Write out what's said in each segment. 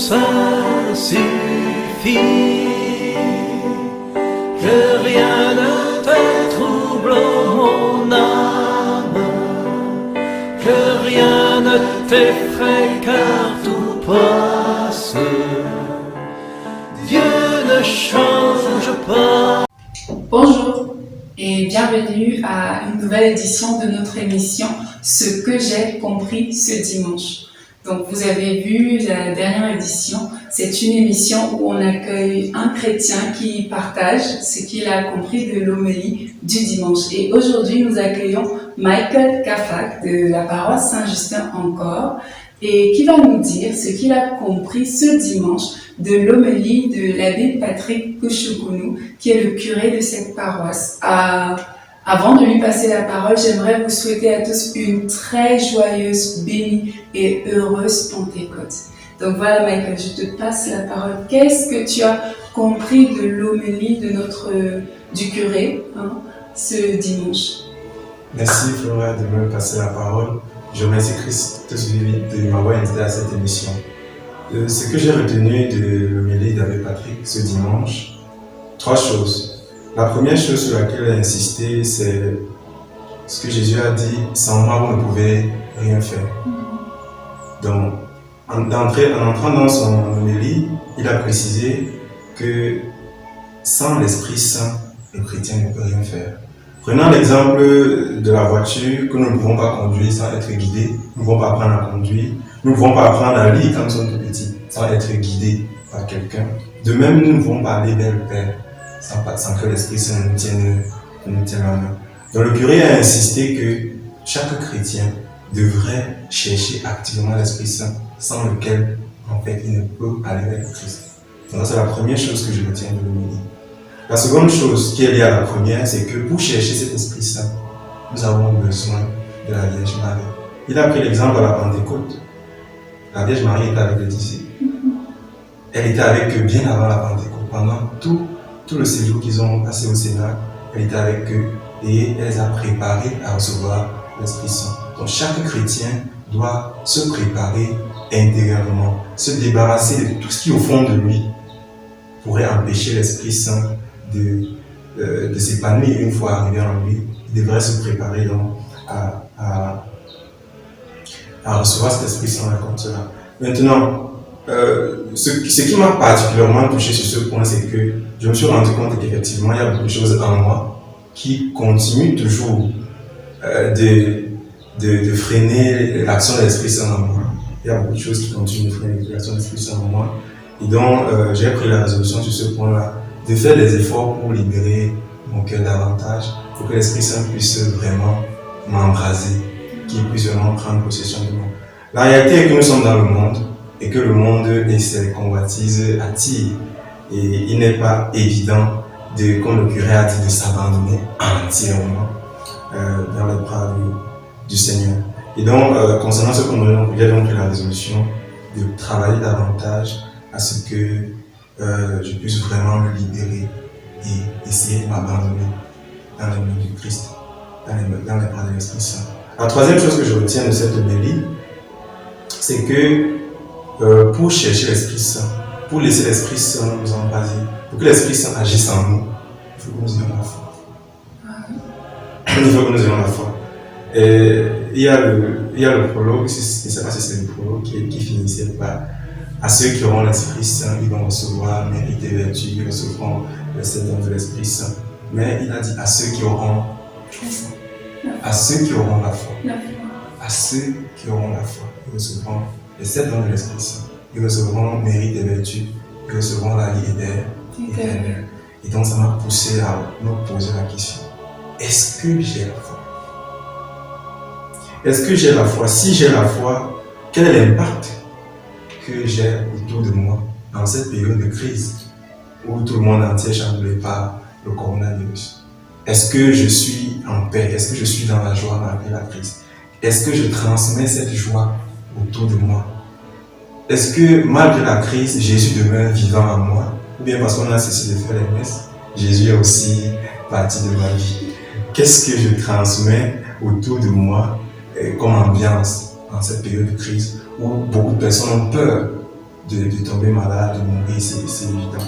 ça suffit, que rien ne te trouble mon âme, que rien ne t'effraie car tout passe, Dieu ne change pas. Bonjour et bienvenue à une nouvelle édition de notre émission « Ce que j'ai compris ce dimanche ». Donc vous avez vu la dernière édition, c'est une émission où on accueille un chrétien qui partage ce qu'il a compris de l'homélie du dimanche. Et aujourd'hui nous accueillons Michael Kafak de la paroisse Saint-Justin encore et qui va nous dire ce qu'il a compris ce dimanche de l'homélie de l'abbé Patrick Kouchougounou, qui est le curé de cette paroisse. Avant de lui passer la parole, j'aimerais vous souhaiter à tous une très joyeuse, bénie et heureuse Pentecôte. Donc voilà Michael, je te passe la parole. Qu'est-ce que tu as compris de l'homélie du curé ce dimanche? Merci Flora de me passer la parole. Je remercie Christ de m'avoir invité à cette émission. Ce que j'ai retenu de l'homélie d'abbé Patrick ce dimanche, 3 choses. La première chose sur laquelle il a insisté, c'est ce que Jésus a dit, sans moi vous ne pouvez rien faire. Donc, en entrant dans son homélie, il a précisé que sans l'Esprit Saint, le chrétien ne peut rien faire. Prenons l'exemple de la voiture que nous ne pouvons pas conduire sans être guidés. Nous ne pouvons pas apprendre à conduire. Nous ne pouvons pas apprendre à lire quand nous sommes tout petits sans être guidés par quelqu'un. De même, nous ne pouvons pas aller vers le Père sans que l'Esprit Saint nous tienne la main. Donc le curé a insisté que chaque chrétien devrait chercher activement l'Esprit Saint, sans lequel, en fait, il ne peut aller vers le Christ. Donc c'est la première chose que je retiens de l'homélie. La seconde chose qui est liée à la première, c'est que pour chercher cet Esprit Saint, nous avons besoin de la Vierge Marie. Il a pris l'exemple à la Pentecôte. La Vierge Marie était avec les disciples. Elle était avec eux bien avant la Pentecôte. Pendant tout le séjour qu'ils ont passé au Sénat, elle était avec eux et elle les a préparés à recevoir l'Esprit Saint. Donc chaque chrétien doit se préparer intérieurement, se débarrasser de tout ce qui au fond de lui pourrait empêcher l'Esprit Saint de s'épanouir une fois arrivé en lui. Il devrait se préparer donc à recevoir cet Esprit Saint comme cela. Maintenant, ce qui m'a particulièrement touché sur ce point, c'est que je me suis rendu compte qu'effectivement, il y a beaucoup de choses en moi qui continuent toujours de freiner l'action de l'Esprit Saint en moi. Il y a beaucoup de choses qui continuent de freiner l'action de l'Esprit Saint en moi. Et donc, j'ai pris la résolution sur ce point-là, de faire des efforts pour libérer mon cœur davantage, pour que l'Esprit Saint puisse vraiment m'embraser, qu'il puisse vraiment prendre possession de moi. La réalité est que nous sommes dans le monde, et que le monde et ses convoitises attirent. Et il n'est pas évident, comme le curé a dit, de s'abandonner entièrement dans les bras du Seigneur. Et donc, concernant ce qu'on j'ai donc pris la résolution de travailler davantage à ce que je puisse vraiment me libérer et essayer de m'abandonner dans les mains du Christ, dans les bras de l'Esprit Saint. La troisième chose que je retiens de cette homélie, c'est que pour chercher l'Esprit Saint, pour laisser l'Esprit Saint nous embraser, pour que l'Esprit Saint agisse en nous, il faut que nous ayons la foi. Il faut que nous ayons la foi. Et il y a le prologue, je ne sais pas si c'est le prologue qui finissait par à ceux qui auront l'Esprit Saint, ils vont recevoir mérite et vertu, ils recevront le Seigneur de l'Esprit Saint. Mais il a dit à ceux qui auront la foi. À ceux qui auront la foi. À ceux qui auront la foi, ils recevront les 7 dons de l'Esprit Saint. Ils recevront mérite et vertu. Ils recevront la vie éternelle. Et donc ça m'a poussé à me poser la question. Est-ce que j'ai la foi? Est-ce que j'ai la foi? Si j'ai la foi, quel est l'impact que j'ai autour de moi dans cette période de crise où tout le monde entier est chamboulé par le coronavirus? Est-ce que je suis en paix? Est-ce que je suis dans la joie malgré la crise? Est-ce que je transmets cette joie autour de moi? Est-ce que malgré la crise, Jésus demeure vivant en moi? Ou bien parce qu'on a cessé de faire les messes, Jésus est aussi partie de ma vie? Qu'est-ce que je transmets autour de moi comme ambiance dans cette période de crise où beaucoup de personnes ont peur de tomber malade, de mourir, c'est évident.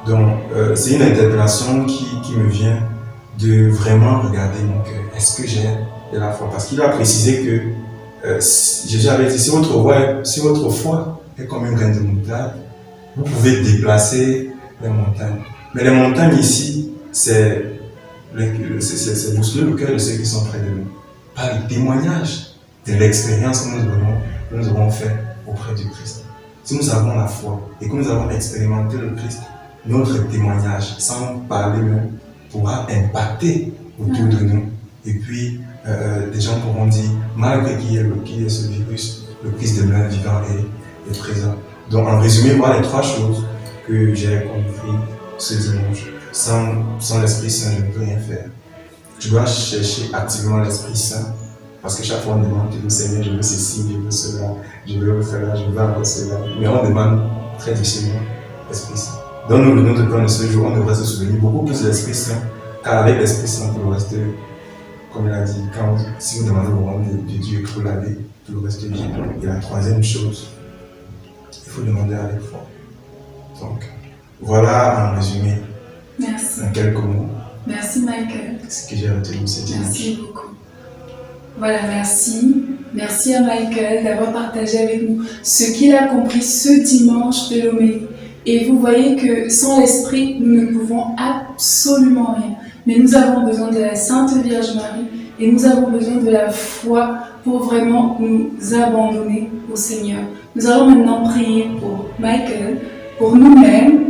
Donc, c'est une interpellation qui me vient de vraiment regarder mon cœur. Est-ce que j'ai de la foi? Parce qu'il a précisé que Jésus avait dit, si votre foi est comme une graine de moutarde, vous pouvez déplacer les montagnes. Mais les montagnes ici, c'est bousculer le cœur de ceux qui sont près de nous. Par le témoignage de l'expérience que nous avons fait auprès du Christ. Si nous avons la foi et que nous avons expérimenté le Christ, notre témoignage, sans parler même, pourra impacter autour de nous. Et puis, des gens pourront dire, malgré qu'il y ait ce virus, le Christ demeure vivant et présent. Donc, en résumé, voilà les trois choses que j'ai compris ce dimanche. Sans l'Esprit Saint, je ne peux rien faire. Je dois chercher activement l'Esprit Saint, parce que chaque fois on demande, je veux Seigneur, je veux ceci, je veux cela, je veux cela, je veux encore cela. Mais on demande très difficilement l'Esprit Saint. Donne-nous le nom de Dieu de ce jour, on devrait se souvenir beaucoup plus de l'Esprit Saint, car avec l'Esprit Saint, tout le reste, comme il a dit, si vous demandez au royaume de Dieu pour laver, tout le reste vient. Et la troisième chose, il faut demander avec foi. Donc, voilà en résumé. Merci. En quelques mots. Merci Michael. Ce que j'ai retenu ce dimanche. Merci beaucoup. Voilà, merci. Merci à Michael d'avoir partagé avec nous ce qu'il a compris ce dimanche de l'homélie. Et vous voyez que sans l'Esprit, nous ne pouvons absolument rien. Mais nous avons besoin de la Sainte Vierge Marie et nous avons besoin de la foi pour vraiment nous abandonner au Seigneur. Nous allons maintenant prier pour Michael, pour nous-mêmes,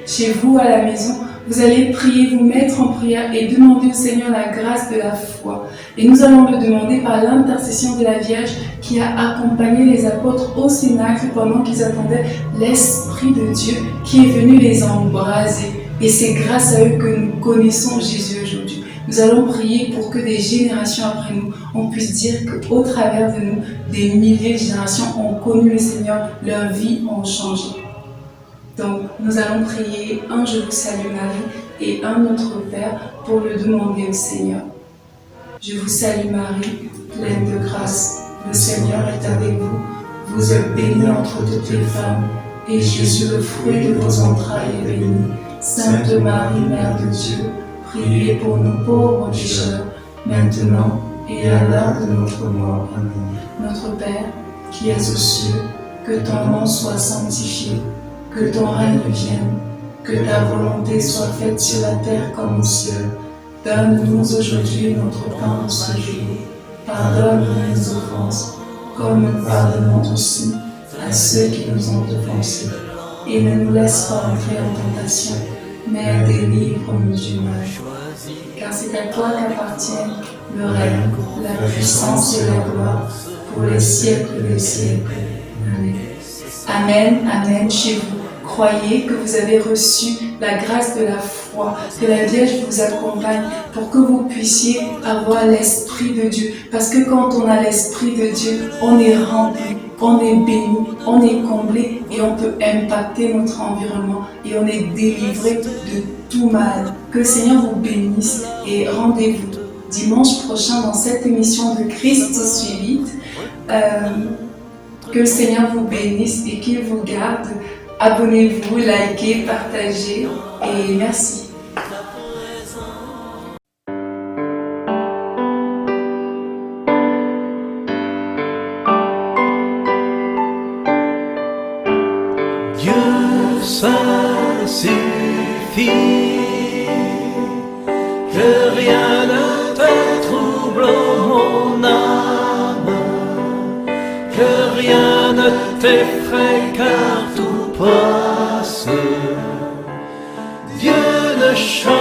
chez vous à la maison. Vous allez prier, vous mettre en prière et demander au Seigneur la grâce de la foi. Et nous allons le demander par l'intercession de la Vierge qui a accompagné les apôtres au Cénacle pendant qu'ils attendaient l'Esprit de Dieu qui est venu les embraser. Et c'est grâce à eux que nous connaissons Jésus aujourd'hui. Nous allons prier pour que des générations après nous, on puisse dire qu'au travers de nous, des milliers de générations ont connu le Seigneur, leurs vies ont changé. Donc, nous allons prier un Je vous salue Marie et un Notre Père pour le demander au Seigneur. Je vous salue Marie, pleine de grâce, le Seigneur est avec vous. Vous êtes bénie entre toutes les femmes, et Jésus, le fruit de vos entrailles, est béni. Sainte Marie, Mère de Dieu, priez pour nous pauvres pécheurs, maintenant et à l'heure de notre mort. Amen. Notre Père, qui es aux cieux, que ton nom soit sanctifié, que ton règne vienne, que ta volonté soit faite sur la terre comme au ciel. Donne-nous aujourd'hui notre pain de ce jour. Pardonne-nous nos offenses, comme nous pardonnons aussi à ceux qui nous ont offensés. Et ne nous laisse pas entrer en tentation, mais délivre-nous du mal. Car c'est à toi qu'appartiennent le règne, la puissance et la gloire, pour les siècles des siècles. Amen. Amen, amen, chez vous. Croyez que vous avez reçu la grâce de la foi, que la Vierge vous accompagne pour que vous puissiez avoir l'Esprit de Dieu. Parce que quand on a l'Esprit de Dieu, on est rempli, on est béni, on est comblé et on peut impacter notre environnement et on est délivré de tout mal. Que le Seigneur vous bénisse et rendez-vous dimanche prochain dans cette émission de Christ suivi. Que le Seigneur vous bénisse et qu'il vous garde. Abonnez-vous, likez, partagez et merci. Dieu, ça suffit, que rien ne te trouble, mon âme, que rien ne t'effraie, car tout passe. Dieu ne change